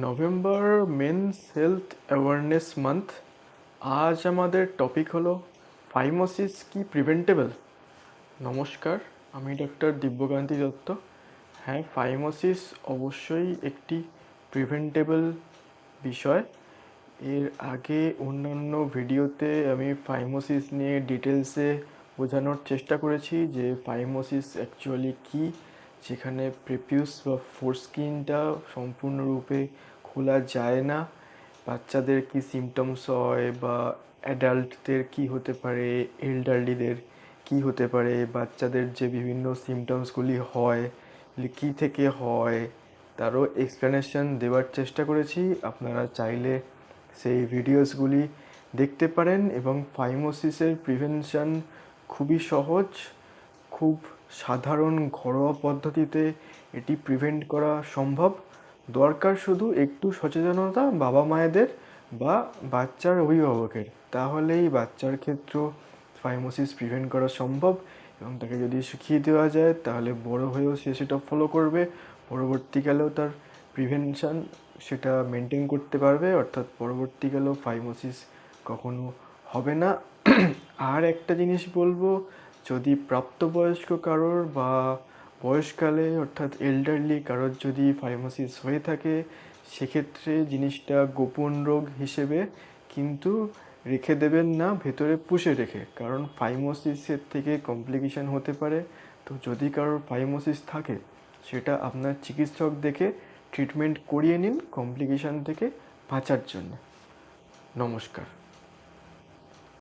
November men's health awareness month. আজ আমাদের topic হলো ফাইমোসিস কি প্রিভেন্টেবল। নমস্কার, আমি ডক্টর দিব্যকান্তি দত্ত। হ্যাঁ, ফাইমোসিস অবশ্যই একটি প্রিভেন্টেবল বিষয়। এর আগে অন্যান্য ভিডিওতে আমি ফাইমোসিস নিয়ে ডিটেলসে বোঝানোর চেষ্টা করেছি যে ফাইমোসিস অ্যাকচুয়ালি কী, যেখানে প্রেপিউস বা ফোরস্কিনটা সম্পূর্ণরূপে খোলা যায় না, বাচ্চাদের কি সিমটমস হয় বা অ্যাডাল্টদের কি হতে পারে, এল্ডারলিদের কি হতে পারে, বাচ্চাদের যে বিভিন্ন সিমটমসগুলি হয় কী থেকে হয় তারও এক্সপ্লেনেশন দেওয়ার চেষ্টা করেছি। আপনারা চাইলে সেই ভিডিওসগুলি দেখতে পারেন এবং ফাইমোসিসের প্রিভেনশন খুবই সহজ, খুব সাধারণ ঘরোয়া পদ্ধতিতে এটি প্রিভেন্ট করা সম্ভব। দরকার শুধু একটু সচেতনতা বাবা মায়েদের বা বাচ্চার অভিভাবকের, তাহলেই বাচ্চার ক্ষেত্রেও ফাইমোসিস প্রিভেন্ট করা সম্ভব। এবং তাকে যদি শিখিয়ে দেওয়া যায় তাহলে বড় হয়েও সে সেটা ফলো করবে, পরবর্তীকালেও তার প্রিভেনশন সেটা মেনটেন করতে পারবে, অর্থাৎ পরবর্তীকালেও ফাইমোসিস কখনো হবে না। আর একটা জিনিস বলবো, যদি প্রাপ্তবয়স্ক কারোর বা বয়সকালে অর্থাৎ এল্ডারলি কারোর যদি ফাইমোসিস হয়ে থাকে, সেক্ষেত্রে জিনিসটা গোপন রোগ হিসেবে কিন্তু রেখে দেবেন না, ভেতরে পুষে রেখে, কারণ ফাইমোসিসের থেকে কমপ্লিকেশন হতে পারে। তো যদি কারোর ফাইমোসিস থাকে সেটা আপনার চিকিৎসক দেখে ট্রিটমেন্ট করিয়ে নিন কমপ্লিকেশন থেকে বাঁচার জন্য। নমস্কার।